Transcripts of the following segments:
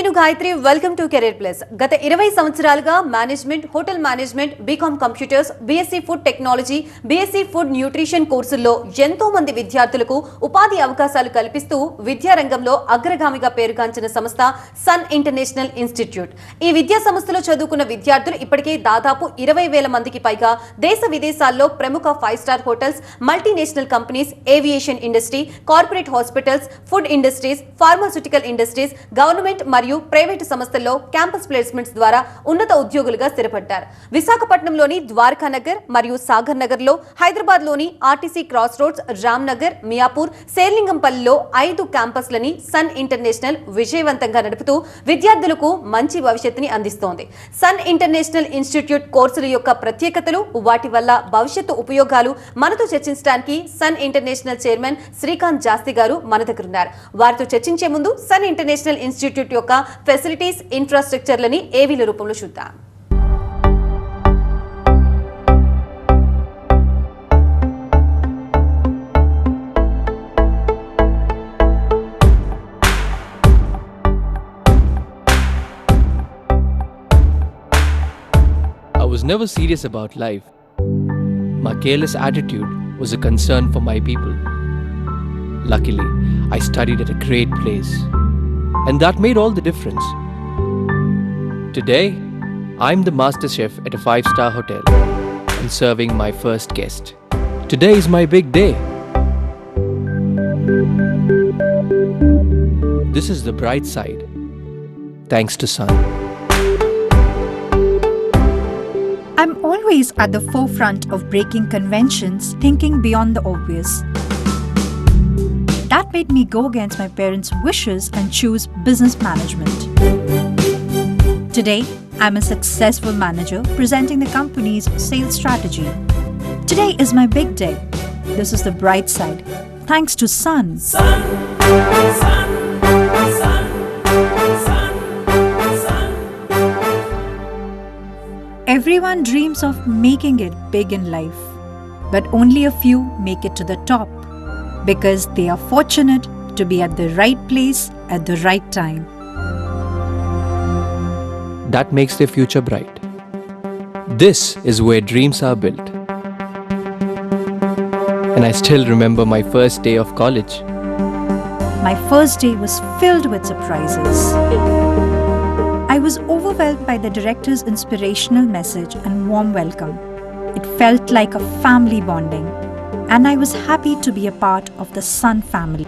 నేను Gayatri. Welcome to career plus. గత 20 సంవత్సరాలుగా management, hotel management, BCom computers, BSc food technology, BSc food nutrition కోర్సుల్లో ఎంతో మంది విద్యార్థులకు ఉపాధి అవకాశాలు కల్పిస్తూ విద్యారంగంలో అగ్రగామిగా పేరుగాంచిన సంస్థ సన్ ఇంటర్నేషనల్ ఇన్స్టిట్యూట్. ఈ విద్యా సంస్థలో చదువుకున్న విద్యార్థులు ఇప్పటికే దాదాపు 20,000 మందికి పైగా దేశ విదేశాల్లో ప్రముఖ 5 star hotels, multinational companies, aviation industry, corporate hospitals, food industries, pharmaceutical industries, government మరియు ప్రైవేటు సంస్థల్లో క్యాంపస్ ప్లేస్మెంట్స్ ద్వారా ఉన్నత ఉద్యోగులుగా స్థిరపడ్డారు. విశాఖపట్నంలోని ద్వారకా నగర్ మరియు సాగర్ నగర్లో, హైదరాబాద్లోని RTC cross roads, Ram Nagar, Miyapur, శేర్లింగంపల్లిలో 5 క్యాంపస్లని సన్ ఇంటర్నేషనల్ విజయవంతంగా నడుపుతూ విద్యార్థులకు మంచి భవిష్యత్తుని అందిస్తోంది. సన్ ఇంటర్నేషనల్ ఇన్స్టిట్యూట్ కోర్సుల యొక్క ప్రత్యేకతలు, వాటి వల్ల భవిష్యత్తు ఉపయోగాలు మనతో చర్చించడానికి sun international chairman Srikanth Jasti గారు మన దగ్గర ఉన్నారు. వారితో చర్చించే ముందు సన్ ఇంటర్నేషనల్ ఇన్స్టిట్యూట్ యొక్క ఫెసిలిటీస్, ఇన్ఫ్రాస్ట్రక్చర్లని ఏవీల రూపంలో చూద్దాం. I was never serious about life. My careless attitude was a concern for my people. Luckily, I studied at a great place, and that made all the difference. Today, I'm the master chef at a 5-star hotel and serving my first guest. Today is my big day. This is the bright side, thanks to Sun. I'm always at the forefront of breaking conventions, thinking beyond the obvious. That made me go against my parents' wishes and choose business management. Today, I'm a successful manager presenting the company's sales strategy. Today is my big day. This is the bright side, thanks to Sun. Everyone dreams of making it big in life, but only a few make it to the top because they are fortunate to be at the right place at the right time. That makes their future bright. This is where dreams are built. And I still remember my first day of college. My first day was filled with surprises. I was overwhelmed by the director's inspirational message and warm welcome. It felt like a family bonding, and I was happy to be a part of the Sun family.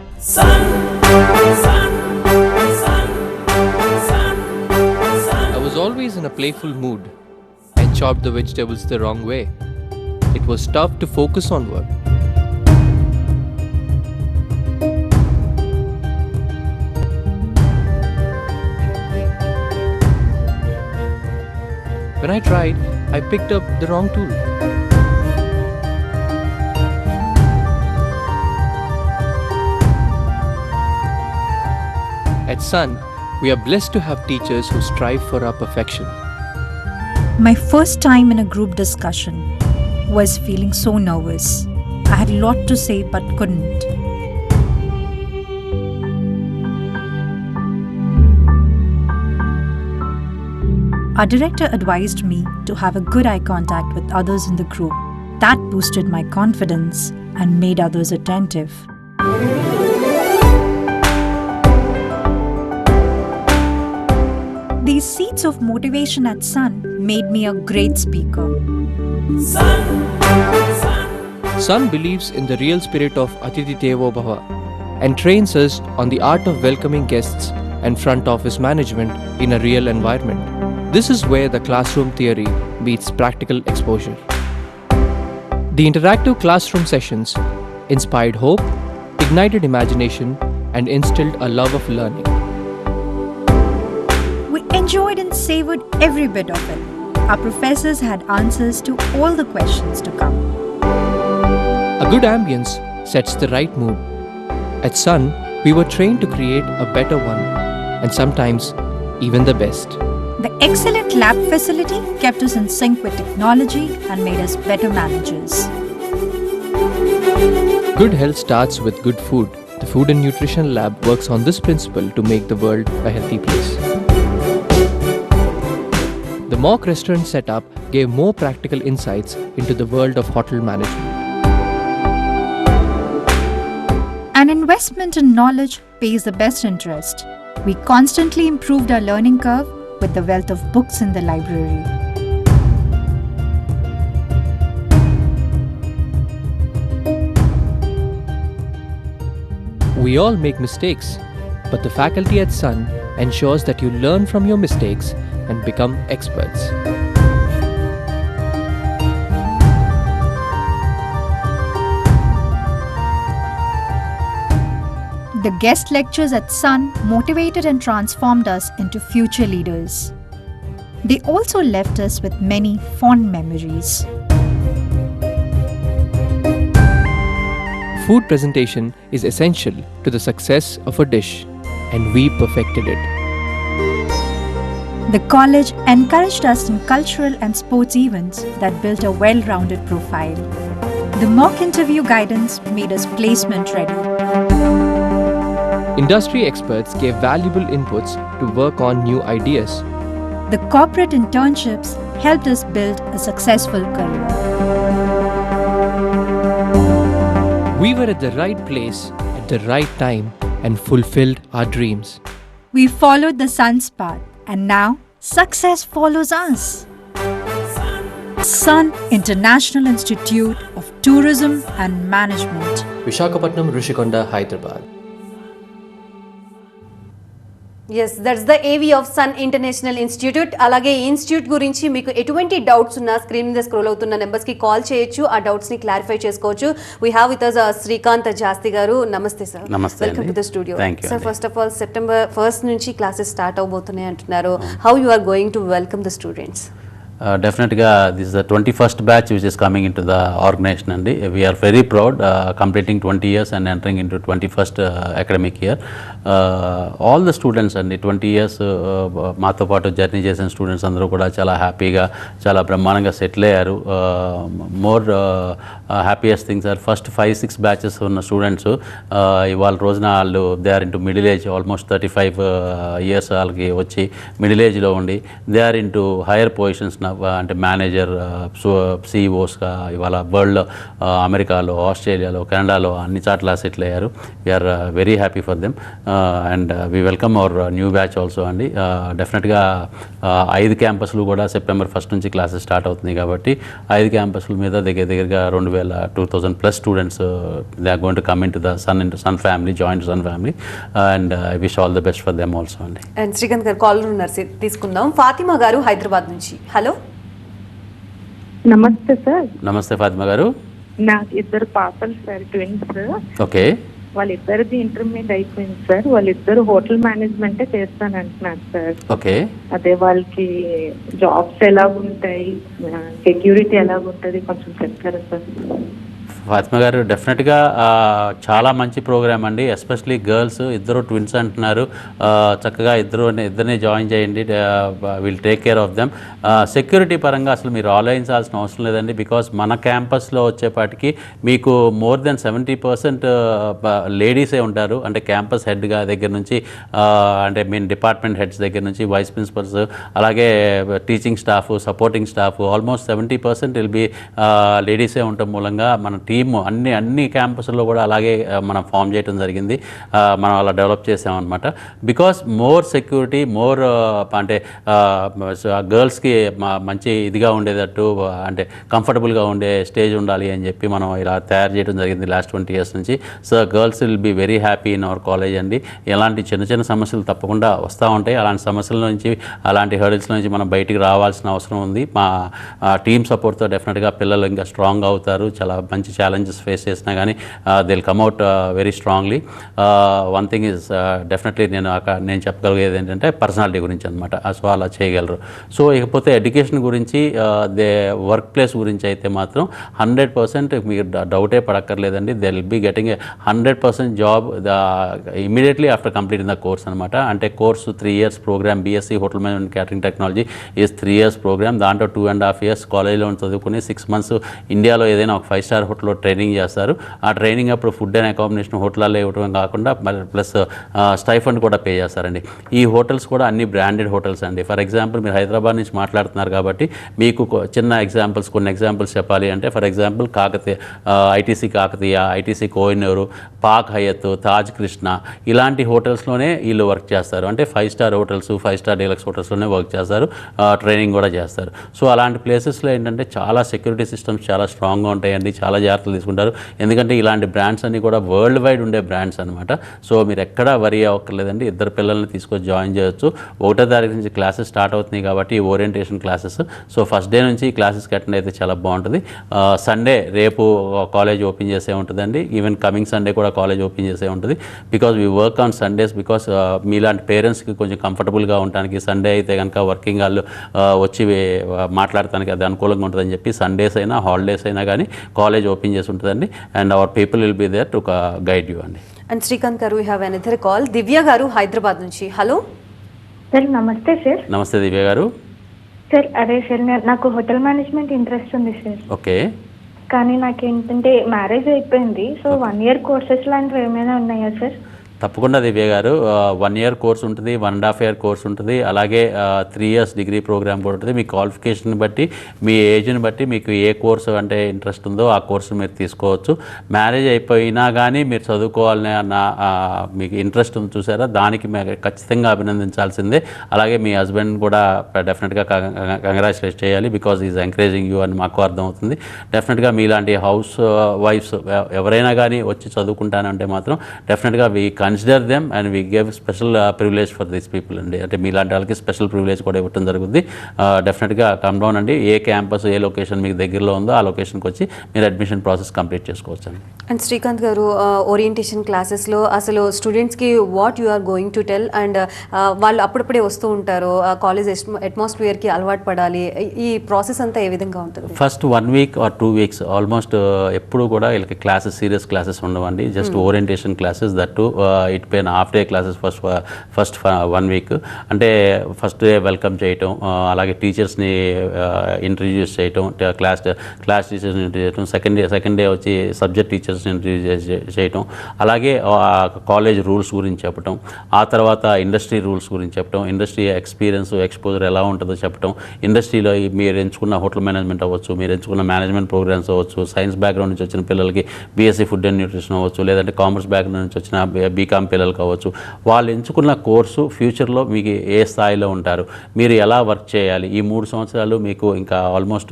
I was always in a playful mood and chopped the vegetables the wrong way. It was tough to focus on work. When I tried, I picked up the wrong tool. At Sun, we are blessed to have teachers who strive for our perfection. My first time in a group discussion was feeling so nervous. I had a lot to say but couldn't. Our director advised me to have a good eye contact with others in the group. That boosted my confidence and made others attentive. These seeds of motivation at Sun made me a great speaker. Sun believes in the real spirit of Atithi Devo Bhava and trains us on the art of welcoming guests and front office management in a real environment. This is where the classroom theory meets practical exposure. The interactive classroom sessions inspired hope, ignited imagination, and instilled a love of learning. We enjoyed and savored every bit of it. Our professors had answers to all the questions to come. A good ambience sets the right mood. At Sun, we were trained to create a better one, and sometimes even the best. The excellent lab facility kept us in sync with technology and made us better managers. Good health starts with good food. The Food and Nutrition Lab works on this principle to make the world a healthy place. The mock restaurant setup gave more practical insights into the world of hotel management. An investment in knowledge pays the best interest. We constantly improved our learning curve with the wealth of books in the library. We all make mistakes, but the faculty at Sun ensures that you learn from your mistakes and become experts. The guest lectures at Sun motivated and transformed us into future leaders. They also left us with many fond memories. Food presentation is essential to the success of a dish, and we perfected it. The college encouraged us in cultural and sports events that built a well-rounded profile. The mock interview guidance made us placement ready. Industry experts gave valuable inputs to work on new ideas. The corporate internships helped us build a successful career. We were at the right place at the right time and fulfilled our dreams. We followed the sun's path, and now success follows us. Sun International Institute of Tourism and Management. Visakhapatnam, Rishikonda, Hyderabad. Yes that's the AV of Sun international institute. అలాగే ఈ institute గురించి మీకు ఎటువంటి doubts ఉన్నా screen మీద scroll అవుతున్న నెంబర్స్కి call చేయొచ్చు, ఆ డౌట్స్ని క్లారిఫై చేసుకోవచ్చు. We have with us Srikanth Jasti garu. నమస్తే సార్. నమస్తే. Welcome to the studio. Sir, అండి. First of all September 1st నుంచి క్లాసెస్ స్టార్ట్ అవబోతున్నాయి అంటున్నారు. How you are going to welcome the students? Definitely, this is the 21st batch which is coming into the organization, and we are very proud completing 20 years and entering into 21st academic year. All the students and 20 years మాతో పాటు journey చేసిన students అందరూ కూడా చాలా హ్యాపీగా, చాలా బ్రహ్మాండంగా settle అయ్యారు. More happiest things are first 5-6 batches ఉన్న స్టూడెంట్స్ ఇవాళ రోజున వాళ్ళు they are into middle age, almost 35 years వాళ్ళకి వచ్చి మిడిల్ ఏజ్లో ఉండి they are into higher positions, అంటే మేనేజర్, సిఇఓస్గా ఇవాళ వరల్డ్లో అమెరికాలో, ఆస్ట్రేలియాలో, కెనడాలో అన్ని చాట్ల సెటిల్ అయ్యారు. We're very happy for them and we welcome our new batch also అండి. డెఫినెట్గా 5 క్యాంపస్లు కూడా September 1st నుంచి క్లాసెస్ స్టార్ట్ అవుతుంది కాబట్టి 5 క్యాంపస్ల మీద దగ్గరగా 2000+ students they are going to come in to the Sun family, joint Sun family, and I wish all the best for them also అండి. And Srikanth garu caller ఉన్నారు, తీసుకుందాం. ఫాతిమా గారు హైదరాబాద్ నుంచి. హలో. నమస్తే సార్. నమస్తే ఫాతిమా గారు. నాకు 2 పాపలు సార్, ట్విన్స్. ఓకే. వాళ్ళిద్దరిది ఇంటర్మీడియట్ అయిపోయింది సార్. వాళ్ళిద్దరు హోటల్ మేనేజ్మెంటే చేస్తానంటున్నారు సార్. ఓకే. అదే వాళ్ళకి జాబ్స్ ఎలాగుంటాయి, సెక్యూరిటీ ఎలాగుంటుంది కొంచెం చెప్తారా సార్? ఫాతిమా గారు, డెఫినెట్గా చాలా మంచి ప్రోగ్రామ్ అండి. ఎస్పెషలీ గర్ల్స్, ఇద్దరు ట్విన్స్ అంటున్నారు, చక్కగా ఇద్దరిని జాయిన్ చేయండి. Will take care of them. Security పరంగా అసలు మీరు ఆలోచించాల్సిన అవసరం లేదండి. బికాస్ మన క్యాంపస్లో వచ్చేపాటికి మీకు మోర్ దెన్ 70% లేడీసే ఉంటారు. అంటే క్యాంపస్ హెడ్గా దగ్గర నుంచి, అంటే మీన్ డిపార్ట్మెంట్ హెడ్స్ దగ్గర నుంచి వైస్ ప్రిన్సిపల్స్, అలాగే teaching staff, supporting staff, almost 70% will be లేడీసే ఉండటం మూలంగా మన టీమ్ అన్ని క్యాంపస్లో కూడా అలాగే మనం ఫామ్ చేయడం జరిగింది. మనం అలా డెవలప్ చేసామన్నమాట. బికాస్ మోర్ సెక్యూరిటీ, మోర్ అంటే గర్ల్స్కి మంచి ఇదిగా ఉండేటట్టు, అంటే కంఫర్టబుల్గా ఉండే స్టేజ్ ఉండాలి అని చెప్పి మనం ఇలా తయారు చేయడం జరిగింది లాస్ట్ 20 years నుంచి. So girls will be very happy in our college అండి. ఎలాంటి చిన్న సమస్యలు తప్పకుండా వస్తూ ఉంటాయి. అలాంటి సమస్యల నుంచి, అలాంటి హర్డిల్స్ నుంచి మనం బయటికి రావాల్సిన అవసరం ఉంది. మా టీమ్ సపోర్ట్తో డెఫినెట్గా పిల్లలు ఇంకా స్ట్రాంగ్ అవుతారు. చాలా మంచి ఛాలెంజెస్ ఫేస్ చేసినా కానీ they will come out very strongly. One thing is definitely నేను చెప్పగలిగేది ఏంటంటే పర్సనాలిటీ గురించి అనమాట. సో అలా చేయగలరు. సో ఇకపోతే ఎడ్యుకేషన్ గురించి, వర్క్ ప్లేస్ గురించి అయితే మాత్రం 100% మీకు డౌటే పడక్కర్లేదండి. They will be getting 100% job immediately after completing the course అనమాట. అంటే course 3 years programme. BSc hotel management catering technology is 3 years programme. దాంట్లో 2.5 years కాలేజ్లో చదువుకుని 6 months ఇండియాలో ఏదైనా ఒక 5-star హోటల్ స్పాట్లో ట్రైనింగ్ చేస్తారు. ఆ ట్రైనింగ్ అప్పుడు ఫుడ్ అండ్ అకామిడేషన్ హోటల్లో ఇవ్వడం కాకుండా ప్లస్ స్టైఫండ్ కూడా పే చేస్తారండి. ఈ హోటల్స్ కూడా అన్ని బ్రాండెడ్ హోటల్స్ అండి. ఫర్ ఎగ్జాంపుల్ మీరు హైదరాబాద్ నుంచి మాట్లాడుతున్నారు కాబట్టి మీకు కొన్ని ఎగ్జాంపుల్స్ చెప్పాలి అంటే, for example ITC Kakatiya, ITC Kohinoor, Park Hyatt, Taj Krishna ఇలాంటి హోటల్స్లోనే వీళ్ళు వర్క్ చేస్తారు. అంటే 5 స్టార్ హోటల్స్, 5 స్టార్ డీలక్స్ హోటల్స్లోనే వర్క్ చేస్తారు, ట్రైనింగ్ కూడా చేస్తారు. సో అలాంటి ప్లేసెస్లో ఏంటంటే చాలా సెక్యూరిటీ సిస్టమ్స్ చాలా స్ట్రాంగ్గా ఉంటాయండి, చాలా జాగ్రత్తలు తీసుకుంటారు. ఎందుకంటే ఇలాంటి బ్రాండ్స్ అన్నీ కూడా వరల్డ్ వైడ్ ఉండే బ్రాండ్స్ అనమాట. సో మీరు ఎక్కడా వరీ అవ్వక్కర్లేదండి. 2 పిల్లల్ని తీసుకొని జాయిన్ చేయొచ్చు. 1వ తారీఖు నుంచి క్లాసెస్ స్టార్ట్ అవుతున్నాయి కాబట్టి orientation classes. So first day నుంచి క్లాసెస్కి అటెండ్ అయితే చాలా బాగుంటుంది. సండే రేపు కాలేజ్ ఓపెన్ చేసే ఉంటుందండి. ఈవెన్ కమింగ్ సండే కూడా కాలేజ్ ఓపెన్ చేసే ఉంటుంది. Because we work on Sundays. Because మీలాంటి పేరెంట్స్కి కొంచెం కంఫర్టబుల్గా ఉండడానికి సండే అయితే కనుక వర్కింగ్ వాళ్ళు వచ్చి మాట్లాడటానికి అది అనుకూలంగా ఉంటుందని చెప్పి సండేస్ అయినా హాలిడేస్ అయినా కానీ కాలేజ్ ఓపెన్ చేసి ఉంటుందండి. And our people will be there to guide you అండి. And Srikanth garu, we have another call. Divya garu Hyderabad నుంచి. హలో సార్, నమస్తే సార్. నమస్తే దివ్య గారు. సార్ అదే సార్, నాకు హోటల్ మేనేజ్మెంట్ ఇంట్రెస్ట్ ఉంది సార్. ఓకే. కానీ నాకేంటంటే మ్యారేజ్ అయిపోయింది. సో 1 year కోర్సెస్ లాంటివి ఏమైనా ఉన్నాయా సార్? తప్పకుండా దివ్య గారు. 1 year కోర్స్ ఉంటుంది, 1.5 year కోర్స్ ఉంటుంది, అలాగే 3 years డిగ్రీ ప్రోగ్రామ్ కూడా ఉంటుంది. మీ క్వాలిఫికేషన్ బట్టి, మీ ఏజ్ని బట్టి మీకు ఏ కోర్సు అంటే ఇంట్రెస్ట్ ఉందో ఆ కోర్సు మీరు తీసుకోవచ్చు. మ్యారేజ్ అయిపోయినా కానీ మీరు చదువుకోవాలని అన్న మీకు ఇంట్రెస్ట్ ఉంది చూసారా, దానికి ఖచ్చితంగా అభినందించాల్సిందే. అలాగే మీ హస్బెండ్ కూడా డెఫినెట్గా కంగ్రాచులేట్ చేయాలి. బికాజ్ ఈజ్ ఎంకరేజింగ్ యూ అని మాకు అర్థమవుతుంది. డెఫినెట్గా మీలాంటి హౌస్ వైఫ్స్ ఎవరైనా కానీ వచ్చి చదువుకుంటానంటే మాత్రం డెఫినెట్గా consider them and we give special privilege for these people అండి. అంటే మీలాంటి వాళ్ళకి స్పెషల్ ప్రివిలేజ్ కూడా ఇవ్వడం జరుగుతుంది. డెఫినెట్గా కమ్ డౌన్ అండి. ఏ క్యాంపస్, ఏ లొకేషన్ మీకు దగ్గరలో ఉందో ఆ లొకేషన్కి వచ్చి మీరు అడ్మిషన్ ప్రాసెస్ కంప్లీట్ చేసుకోవచ్చు అండి. అండ్ శ్రీకాంత్ గారు, ఓరియంటేషన్ క్లాసెస్లో అసలు స్టూడెంట్స్కి what you are going to tell, and వాళ్ళు అప్పుడప్పుడే వస్తూ ఉంటారు, కాలేజ్ అట్మాస్ఫియర్కి అలవాటు పడాలి, ఈ ప్రాసెస్ అంతా ఏ విధంగా ఉంటుంది? First 1 week or 2 weeks almost ఎప్పుడు కూడా వీళ్ళకి క్లాసెస్, సీరియస్ క్లాసెస్ ఉండవండి. Just orientation classes. That too ఇట్ పేన్ half day classes first 1 week. అంటే ఫస్ట్ డే వెల్కమ్ చేయటం, అలాగే టీచర్స్ని ఇంట్రడ్యూస్ చేయటం, క్లాస్ టీచర్స్ని ఇంట్రడ్యూస్ చేయటం, సెకండ్ డే వచ్చి సబ్జెక్ట్ టీచర్స్ని ఇంట్రడ్యూస్ చేయటం, అలాగే కాలేజ్ రూల్స్ గురించి చెప్పటం, ఆ తర్వాత ఇండస్ట్రీ రూల్స్ గురించి చెప్పటం, ఇండస్ట్రీ ఎక్స్పీరియన్స్, ఎక్స్పోజర్ ఎలా ఉంటుందో చెప్పటం, ఇండస్ట్రీలో మీరు ఎంచుకున్న హోటల్ మేనేజ్మెంట్ అవ్వచ్చు, మీరు ఎంచుకున్న మేనేజ్మెంట్ ప్రోగ్రామ్స్ అవ్వచ్చు, సైన్స్ బ్యాక్గ్రౌండ్ నుంచి వచ్చిన పిల్లలకి బీఎస్సీ ఫుడ్ అండ్ న్యూట్రిషన్ అవ్వచ్చు, లేదంటే కామర్స్ బ్యాక్గ్రౌండ్ నుంచి వచ్చిన బీకామ్ పిల్లలు కావచ్చు, వాళ్ళు ఎంచుకున్న కోర్సు ఫ్యూచర్లో మీకు ఏ స్థాయిలో ఉంటారు, మీరు ఎలా వర్క్ చేయాలి, ఈ 3 సంవత్సరాలు మీకు ఇంకా ఆల్మోస్ట్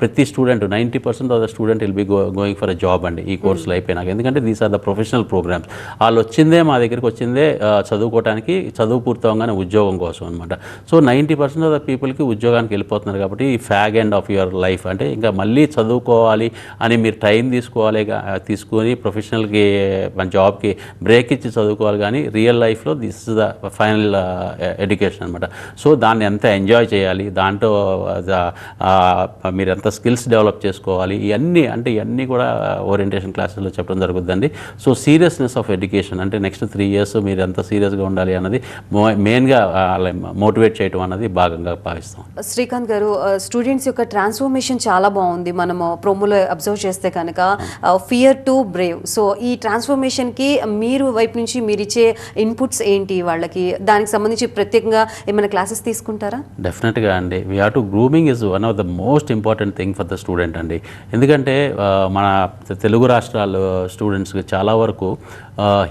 ప్రతి student 90% of the student will be going for a job అండి ఈ కోర్సులు అయిపోయినాక. ఎందుకంటే these are the professional programmes. వాళ్ళు వచ్చిందే మా దగ్గరికి వచ్చిందే చదువుకోవడానికి, చదువు పూర్తవగానే ఉద్యోగం కోసం అనమాట. సో 90% ఆఫ్ ద పీపుల్కి ఉద్యోగానికి వెళ్ళిపోతున్నారు కాబట్టి ఈ fag end of your life. అంటే ఇంకా మళ్ళీ చదువుకోవాలి అని మీరు టైం తీసుకొని ప్రొఫెషనల్కి మన జాబ్కి బ్రేక్ ఇచ్చి చదువుకోవాలి. కానీ రియల్ లైఫ్లో this is the final education అనమాట. సో దాన్ని ఎంత ఎంజాయ్ చేయాలి, దాంట్లో మీరు ఎంత స్కిల్స్ డెవలప్ చేసుకోవాలి, ఇవన్నీ కూడా ఓరియంటేషన్ క్లాసెస్లో చెప్పడం జరుగుతుందండి. సో సీరియస్నెస్ ఆఫ్ ఎడ్యుకేషన్ అంటే నెక్స్ట్ 3 years మీరు ఎంత సీరియస్గా ఉండాలి అన్నది మెయిన్గా మోటివేట్ చేయడం అన్నది భాగంగా భావిస్తాం. శ్రీకాంత్ గారు, స్టూడెంట్స్ యొక్క ట్రాన్స్ఫర్మేషన్ చాలా బాగుంది. మనము ప్రోమోలో అబ్జర్వ్ చేస్తే కనుక ఫియర్ టు బ్రేవ్. సో ఈ ట్రాన్స్ఫర్మేషన్కి మీరు వైపు నుంచి మీరు ఇచ్చే ఇన్పుట్స్ ఏంటి వాళ్ళకి, దానికి సంబంధించి ప్రత్యేకంగా ఏమైనా క్లాసెస్ తీసుకుంటారా? డెఫినెట్గా అండి. We have to grooming is one of the most important thing for the student అండి. ఎందుకంటే మన తెలుగు రాష్ట్రాల స్టూడెంట్స్కి చాలా వరకు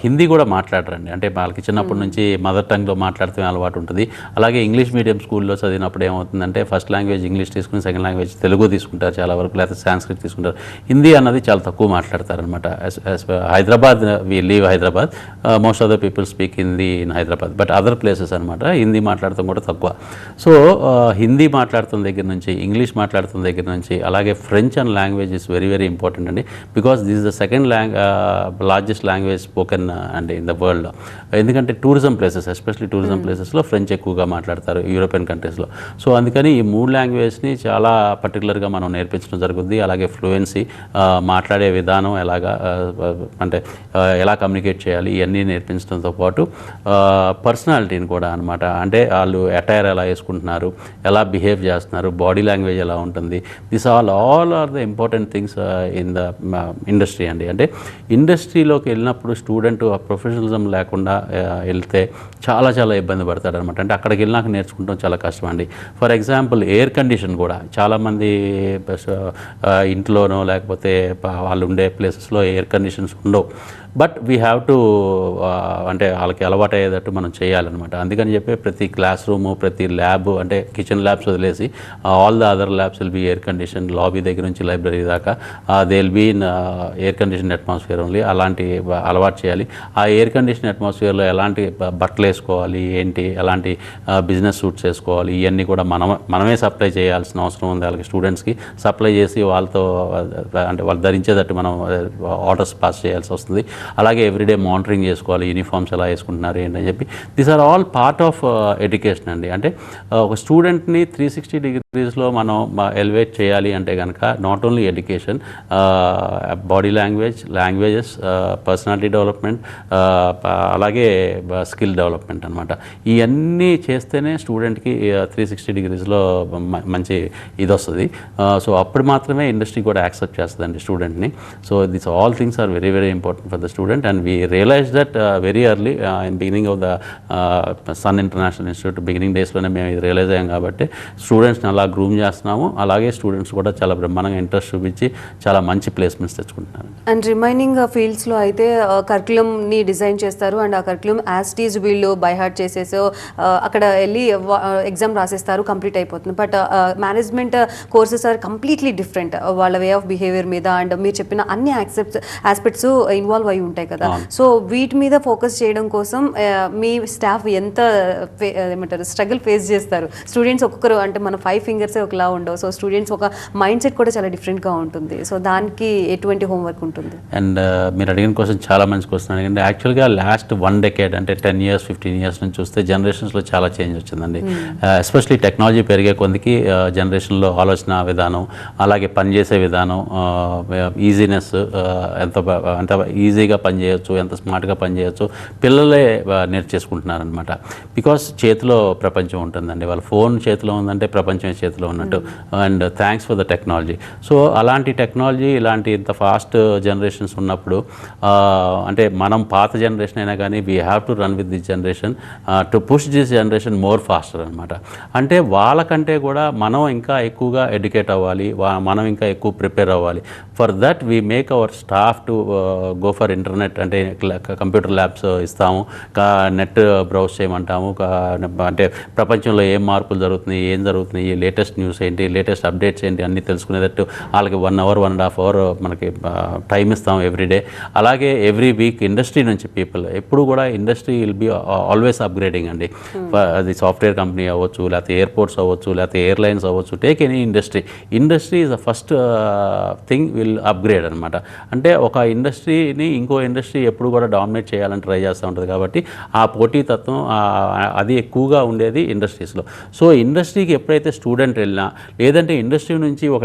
హిందీ కూడా మాట్లాడరండి. అంటే వాళ్ళకి చిన్నప్పటి నుంచి మదర్ టంగ్లో మాట్లాడుతూ అలవాటు ఉంటుంది. అలాగే ఇంగ్లీష్ మీడియం స్కూల్లో చదివినప్పుడు ఏమవుతుందంటే ఫస్ట్ లాంగ్వేజ్ ఇంగ్లీష్ తీసుకుని సెకండ్ లాంగ్వేజ్ తెలుగు తీసుకుంటారు చాలా వరకు, లేకపోతే సాంస్క్రిట్ తీసుకుంటారు. హిందీ అన్నది చాలా తక్కువ మాట్లాడతారనమాట. Hyderabad, we leave Hyderabad, most of the people speak Hindi in Hyderabad, but other places అనమాట హిందీ మాట్లాడటం కూడా తక్కువ. సో హిందీ మాట్లాడుతున్న దగ్గర నుంచి, ఇంగ్లీష్ మాట్లాడుతున్న దగ్గర నుంచి, అలాగే French and language is very very important అండి. Because this is the second largest language spoken అండి ఇన్ ద వరల్డ్. ఎందుకంటే టూరిజం ప్లేసెస్, ఎస్పెషల్లీ టూరిజం ప్లేసెస్లో ఫ్రెంచ్ ఎక్కువగా మాట్లాడతారు యూరోపియన్ కంట్రీస్లో. సో అందుకని ఈ 3 లాంగ్వేజ్ని చాలా పర్టికులర్గా మనం నేర్పించడం జరుగుతుంది. అలాగే ఫ్లూయెన్సీ, మాట్లాడే విధానం ఎలాగా, అంటే ఎలా కమ్యూనికేట్ చేయాలి, ఇవన్నీ నేర్పించడంతో పాటు పర్సనాలిటీని కూడా అనమాట. అంటే వాళ్ళు అటైర్ ఎలా వేసుకుంటున్నారు, ఎలా బిహేవ్ చేస్తున్నారు, బాడీ లాంగ్వేజ్ ఎలా ఉంటుంది, this all are the important things in the industry అండి. అంటే ఇండస్ట్రీలోకి వెళ్ళినప్పుడు స్టూడెంట్ ఆ ప్రొఫెషనలిజం లేకుండా వెళ్తే చాలా ఇబ్బంది పడతాడు అనమాట. అంటే అక్కడికి వెళ్ళినాక నేర్చుకుంటాం చాలా కష్టం అండి. ఫర్ ఎగ్జాంపుల్ ఎయిర్ కండిషన్ కూడా చాలామంది ఇంట్లోనో లేకపోతే వాళ్ళు ఉండే ప్లేసెస్లో ఎయిర్ కండిషన్స్ ఉండవు. బట్ వీ హ్యావ్ టు అంటే వాళ్ళకి అలవాటు అయ్యేటట్టు మనం చేయాలన్నమాట. అందుకని చెప్పి ప్రతి క్లాస్ రూము, ప్రతి ల్యాబ్, అంటే కిచెన్ ల్యాబ్స్ వదిలేసి all the other labs will be air condition. Lobby దగ్గర నుంచి లైబ్రరీ దాకా they will be in air condition atmosphere only. అలాంటి అలవాటు చేయాలి. ఆ ఎయిర్ కండిషన్ అట్మాస్ఫియర్లో ఎలాంటి బట్టలు వేసుకోవాలి, ఏంటి, ఎలాంటి బిజినెస్ సూట్స్ వేసుకోవాలి, ఇవన్నీ కూడా మనమే సప్లై చేయాల్సిన అవసరం ఉంది. వాళ్ళకి స్టూడెంట్స్కి సప్లై చేసి వాళ్ళతో అంటే వాళ్ళు ధరించేటట్టు మనం ఆర్డర్స్ పాస్ చేయాల్సి వస్తుంది. అలాగే ఎవ్రీడే మానిటరింగ్ చేసుకోవాలి, యూనిఫామ్స్ ఎలా వేసుకుంటున్నారు ఏంటని చెప్పి. These are all part of education అండి. అంటే ఒక స్టూడెంట్ని 360 degreesలో మనం ఎలివేట్ చేయాలి అంటే కనుక not only education, body languages, personality development, అలాగే స్కిల్ డెవలప్మెంట్ అనమాట. ఇవన్నీ చేస్తేనే స్టూడెంట్కి 360 degreesలో మంచి ఇది వస్తుంది. సో అప్పుడు మాత్రమే ఇండస్ట్రీ కూడా యాక్సెప్ట్ చేస్తుందండి స్టూడెంట్ని. So this all things are very important for the student, and we realized that very early in beginning of the Sun International Institute beginning days లోనే మేము ఇది రియలైజ్ అయ్యాం. కాబట్టి స్టూడెంట్స్ని అలా గ్రూమ్ చేస్తున్నాము. అలాగే స్టూడెంట్స్ కూడా చాలా బ్రహ్మాండంగా ఇంట్రెస్ట్ చూపించి చాలా మంచి ప్లేస్మెంట్స్ తెచ్చుకుంటున్నారు. అండ్ రిమైనింగ్ ఫీల్డ్స్లో అయితే కరికులంని డిజైన్ చేస్తారు అండ్ ఆ కరికులం యాస్టీజ్ వీళ్ళు బై హార్ట్ చేసేసో అక్కడ వెళ్ళి ఎగ్జామ్ రాసేస్తారు, కంప్లీట్ అయిపోతుంది. But management courses are completely different వాళ్ళ వే ఆఫ్ బిహేవియర్ మీద. అండ్ మీరు చెప్పిన అన్ని ఆస్పెక్ట్స్ ఇన్వాల్వ్ అయి ఉంటాయి కదా. సో వీటి మీద ఫోకస్ చేయడం కోసం మీ స్టాఫ్ ఎంత ఏమంటారు స్ట్రగుల్ ఫేస్ చేస్తారు? స్టూడెంట్స్ ఒక్కొక్కరు అంటే మన 5 fingers ఒకలా ఉండవు. సో స్టూడెంట్స్ ఒక మైండ్ సెట్ కూడా చాలా డిఫరెంట్గా ఉంటుంది. సో దానికి ఎటువంటి హోంవర్క్ ఉంటుంది? అండ్ మీరు అడిగిన క్వశ్చన్ చాలా మంచి క్వశ్చన్ అడిగింది. యాక్చువల్గా లాస్ట్ 1 decade అంటే 10 years 15 years నుంచి చూస్తే జనరేషన్స్లో చాలా చేంజ్ వచ్చిందండి. ఎస్పెషలీ టెక్నాలజీ పెరిగే కొద్దికి జనరేషన్లో ఆలోచన విధానం, అలాగే పనిచేసే విధానం, ఈజీనెస్, ఎంత ఈజీగా పనిచేయచ్చు, ఎంత స్మార్ట్గా పనిచేయచ్చు పిల్లలే నేర్చేసుకుంటున్నారనమాట. బికాస్ చేతిలో ప్రపంచం ఉంటుందండి. వాళ్ళ ఫోన్ చేతిలో ఉందంటే ప్రపంచం చేతిలో ఉన్నట్టు. And thanks for the technology. So అలాంటి టెక్నాలజీ, ఇలాంటి ఇంత ఫాస్ట్ జనరేషన్స్ ఉన్నప్పుడు అంటే మనం పాత జనరేషన్ అయినా కానీ we have to run with this generation to push this generation more faster అనమాట. అంటే వాళ్ళకంటే కూడా మనం ఇంకా ఎక్కువగా ఎడ్యుకేట్ అవ్వాలి, మనం ఇంకా ఎక్కువ ప్రిపేర్ అవ్వాలి. For that we make our staff to go for internet, అంటే కంప్యూటర్ ల్యాబ్స్ ఇస్తాము, నెట్ బ్రౌజ్ చేయమంటాము. అంటే ప్రపంచంలో ఏం మార్పులు జరుగుతున్నాయి, ఏం జరుగుతున్నాయి, లేటెస్ట్ న్యూస్ ఏంటి, లేటెస్ట్ అప్డేట్స్ ఏంటి అన్నీ తెలుసుకునేటట్టు వాళ్ళకి 1 hour 1.5 hour మనకి టైం ఇస్తాం ఎవ్రీడే. అలాగే ఎవ్రీ వీక్ ఇండస్ట్రీ నుంచి పీపుల్, ఎప్పుడు కూడా industry will be always upgrading అండి. అది సాఫ్ట్వేర్ కంపెనీ అవ్వచ్చు, లేకపోతే ఎయిర్పోర్ట్స్ అవ్వచ్చు, లేకపోతే ఎయిర్లైన్స్ అవ్వచ్చు, take any industry is the first thing will upgrade అనమాట. అంటే ఒక ఇండస్ట్రీని ఇంకో ఇండస్ట్రీ ఎప్పుడు కూడా డామినేట్ చేయాలని ట్రై చేస్తూ ఉంటుంది. కాబట్టి ఆ పోటీతత్వం అది ఎక్కువగా ఉండేది ఇండస్ట్రీస్లో. సో ఇండస్ట్రీకి ఎప్పుడైతే స్టూడెంట్ వెళ్ళినా, లేదంటే ఇండస్ట్రీ నుంచి ఒక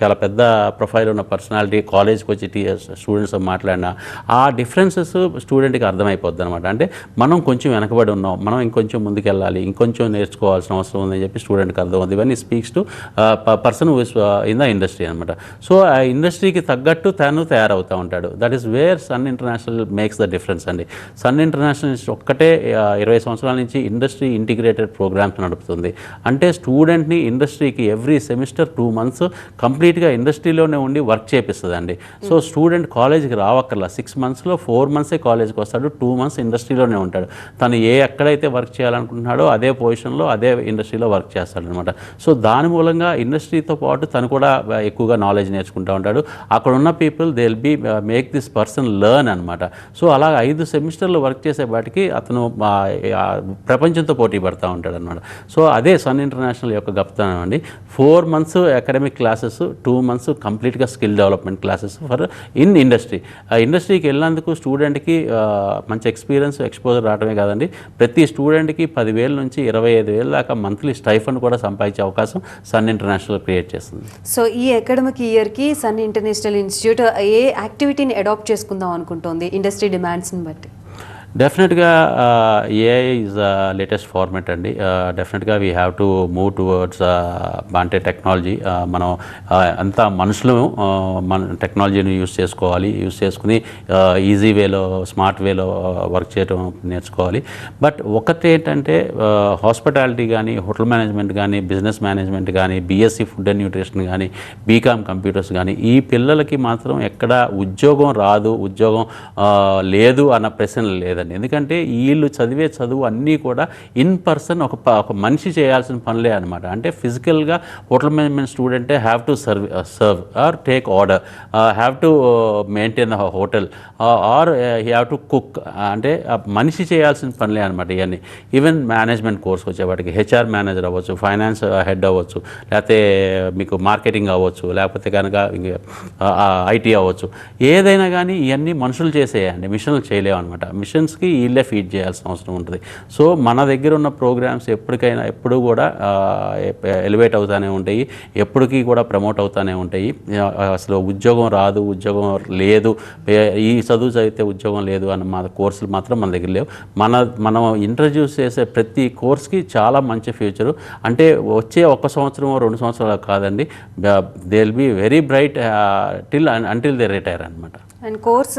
చాలా పెద్ద ప్రొఫైల్ ఉన్న పర్సనాలిటీ కాలేజ్కి వచ్చి స్టూడెంట్స్ మాట్లాడినా ఆ డిఫరెన్సెస్ స్టూడెంట్కి అర్థమైపోద్ది అనమాట. అంటే మనం కొంచెం వెనకబడి ఉన్నాం, మనం ఇంకొంచెం ముందుకు వెళ్ళాలి, ఇంకొంచెం నేర్చుకోవాల్సిన అవసరం ఉందని చెప్పి స్టూడెంట్కి అర్థమవుతుంది. ఇవన్నీ speaks to person who is in the industry అనమాట. సో ఆ ఇండస్ట్రీకి తగ్గట్టు తను తయారవుతూ ఉంటాడు. That is where Sun international makes the difference అండి. సన్ ఇంటర్నేషనల్ ఒక్కటే 20 సంవత్సరాల నుంచి ఇండస్ట్రీ ఇంటిగ్రేటెడ్ ప్రోగ్రామ్స్ నడుపుతుంది. అంటే స్టూడెంట్ని ఇండస్ట్రీకి ఎవ్రీ సెమిస్టర్ 2 months కంప్లీట్గా ఇండస్ట్రీలోనే ఉండి వర్క్ చేపిస్తుందండి. సో స్టూడెంట్ కాలేజ్కి రావక్కర్లా, 6 monthsలో 4 months కాలేజ్కి వస్తాడు, 2 months ఇండస్ట్రీలోనే ఉంటాడు. తను ఎక్కడైతే వర్క్ చేయాలనుకుంటున్నాడో అదే పొజిషన్లో అదే ఇండస్ట్రీలో వర్క్ చేస్తాడనమాట. సో దాని మూలంగా ఇండస్ట్రీతో పాటు తను కూడా ఎక్కువగా నాలెడ్జ్ నేర్చుకుంటూ ఉంటాడు. అక్కడ ఉన్న people they will be make this person learn అనమాట. సో అలా 5 సెమిస్టర్లు వర్క్ చేసే వాటికి అతను ప్రపంచంతో పోటీ పడుతూ ఉంటాడు అనమాట. సో అదే సన్ ఇంటర్నేషనల్ యొక్క గొప్పతనం అండి. 4 months అకాడమిక్ క్లాసెస్, 2 months కంప్లీట్గా skill development classes for in industry. ఆ ఇండస్ట్రీకి వెళ్ళినందుకు స్టూడెంట్కి మంచి ఎక్స్పోజర్ రావడమే కాదండి, ప్రతి స్టూడెంట్కి 10,000 నుంచి 25,000 దాకా మంత్లీ స్టైఫండ్ కూడా సంపాదించే అవకాశం సన్ ఇంటర్నేషనల్ క్రియేట్ చేస్తుంది. సో ఈ అకాడమిక్ ఇయర్కి సన్ ఇంటర్నేషనల్ ఇన్స్టిట్యూట్ ఏ యాక్టివిటీ కనెక్టివిటీని అడాప్ట్ చేసుకుందాం అనుకుంటోంది ఇండస్ట్రీ డిమాండ్స్ని బట్టి? డెఫినెట్గా ఏఐ ఈజ్ లేటెస్ట్ ఫార్మేట్ అండి. డెఫినెట్గా we have to move towards అంటే టెక్నాలజీ. మనం అంతా మనుషులు మన టెక్నాలజీని యూస్ చేసుకుని ఈజీ వేలో స్మార్ట్ వేలో వర్క్ చేయడం నేర్చుకోవాలి. బట్ ఒకటి ఏంటంటే హాస్పిటాలిటీ కానీ, హోటల్ మేనేజ్మెంట్ కానీ, బిజినెస్ మేనేజ్మెంట్ కానీ, బీఎస్సీ ఫుడ్ అండ్ న్యూట్రిషన్ కానీ, బీకామ్ కంప్యూటర్స్ కానీ, ఈ పిల్లలకి మాత్రం ఎక్కడ ఉద్యోగం రాదు, ఉద్యోగం లేదు అన్న ప్రశ్న లేదు. ఎందుకంటే వీళ్ళు చదివే చదువు అన్నీ కూడా ఇన్ పర్సన్ ఒక మనిషి చేయాల్సిన పనులే అనమాట. అంటే ఫిజికల్గా హోటల్ మేనేజ్మెంట్ స్టూడెంటే have to serve or take order, have to maintain the hotel or have to cook. అంటే మనిషి చేయాల్సిన పనులే అనమాట ఇవన్నీ. ఈవెన్ మేనేజ్మెంట్ కోర్స్ వచ్చేవాటికి హెచ్ఆర్ మేనేజర్ అవ్వచ్చు, ఫైనాన్స్ హెడ్ అవ్వచ్చు, లేకపోతే మీకు మార్కెటింగ్ అవ్వచ్చు, లేకపోతే కనుక ఐటీ అవ్వచ్చు, ఏదైనా కానీ ఇవన్నీ మనుషులు చేసేయండి, మిషన్లు చేయలేవు అనమాట. మిషన్స్కి వీళ్ళే ఫీడ్ చేయాల్సిన అవసరం ఉంటుంది. సో మన దగ్గర ఉన్న ప్రోగ్రామ్స్ ఎప్పుడు కూడా ఎలివేట్ అవుతూనే ఉంటాయి, ఎప్పటికీ కూడా ప్రమోట్ అవుతూనే ఉంటాయి. అసలు ఉద్యోగం రాదు, ఉద్యోగం లేదు, ఈ చదువు చదివితే ఉద్యోగం లేదు అన్న మా కోర్సులు మాత్రం మన దగ్గర లేవు. మనం ఇంట్రడ్యూస్ చేసే ప్రతి కోర్స్కి చాలా మంచి ఫ్యూచరు. అంటే వచ్చే 1 సంవత్సరం 2 సంవత్సరాలు కాదండి, they will be very bright until they retire అనమాట. అండ్ కోర్స్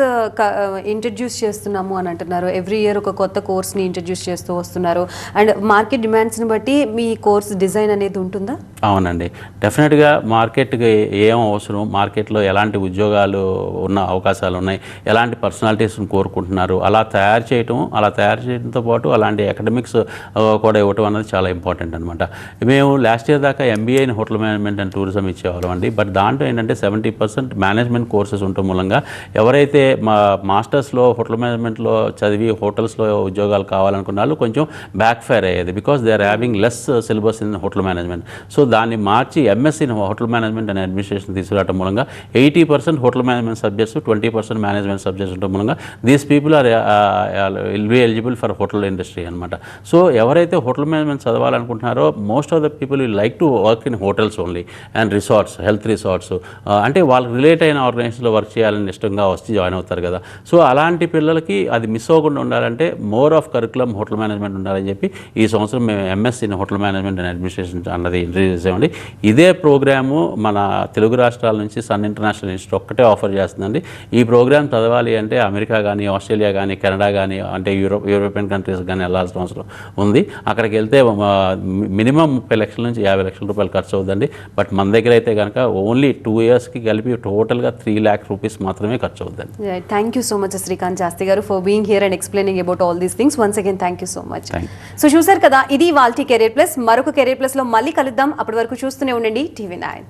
ఇంట్రడ్యూస్ చేస్తున్నాము అని అంటున్నారు. ఎవ్రీ ఇయర్ ఒక కొత్త కోర్స్ని ఇంట్రడ్యూస్ చేస్తూ వస్తున్నారు. అండ్ మార్కెట్ డిమాండ్స్ని బట్టి మీ కోర్స్ డిజైన్ అనేది ఉంటుందా? అవునండి, డెఫినెట్గా మార్కెట్కి ఏం అవసరం, మార్కెట్లో ఎలాంటి ఉద్యోగాలు ఉన్న అవకాశాలు ఉన్నాయి, ఎలాంటి పర్సనాలిటీస్ని కోరుకుంటున్నారు, అలా తయారు చేయడంతో పాటు అలాంటి అకాడమిక్స్ కూడా ఇవ్వటం అనేది చాలా ఇంపార్టెంట్ అనమాట. మేము లాస్ట్ ఇయర్ దాకా MBA in hotel management and tourism ఇచ్చేవాళ్ళం అండి. బట్ దాంట్లో ఏంటంటే 70% మేనేజ్మెంట్ కోర్సెస్ ఉండటం మూలంగా ఎవరైతే మాస్టర్స్లో హోటల్ మేనేజ్మెంట్లో చదివి హోటల్స్లో ఉద్యోగాలు కావాలనుకున్న వాళ్ళు కొంచెం బ్యాక్ ఫైర్ అయ్యేది, because they are having less syllabus in hotel management. So దాన్ని మార్చి MSc in hotel management and administration తీసుకురావడం మూలంగా 80% hotel management subjects, 20% management subjects ఉండటం మూలంగా these people will be eligible for hotel industry అనమాట. So ఎవరైతే hotel management చదవాలనుకుంటున్నారో most of the people will like to work in hotels only and resorts, health resorts, అంటే వాళ్ళకి relate అయిన ఆర్గనైజేషన్లో work చేయాలని ఇష్టంగా వచ్చి జాయిన్ అవుతారు కదా. సో అలాంటి పిల్లలకి అది మిస్ అవ్వకుండా ఉండాలంటే more of curriculum hotel management ఉండాలని చెప్పి ఈ సంవత్సరం మేము MSc in hotel management and administration అన్నది ఇంట్రడ్యూస్ చేసామండి. ఇదే ప్రోగ్రాము మన తెలుగు రాష్ట్రాల నుంచి సన్ ఇంటర్నేషనల్ ఇన్స్టిట్యూట్ ఒక్కటే ఆఫర్ చేస్తుందండి. ఈ ప్రోగ్రామ్ చదవాలి అంటే అమెరికా కానీ, ఆస్ట్రేలియా కానీ, కెనడా కానీ, అంటే యూరోపియన్ కంట్రీస్ కానీ వెళ్ళాల్సిన అవసరం ఉంది. అక్కడికి వెళ్తే మినిమం 30 లక్షల నుంచి 50 లక్షల రూపాయలు ఖర్చు అవుతుందండి. బట్ మన దగ్గర అయితే కనుక ఓన్లీ 2 ఇయర్స్కి కలిపి టోటల్గా 3 lakh rupees మాత్రమే ఖర్చు అవుతుంది. Thank you so much Srikanth Sastri garu for being here and explaining about all these things. Once again thank you so much. So చూసారు కదా, ఇది వాల్టీ కెరీర్ ప్లస్. మరొక కెరీర్ ప్లస్లో మళ్ళీ కలుద్దాం. అప్పటి వరకు చూస్తూనే ఉండండి TV9.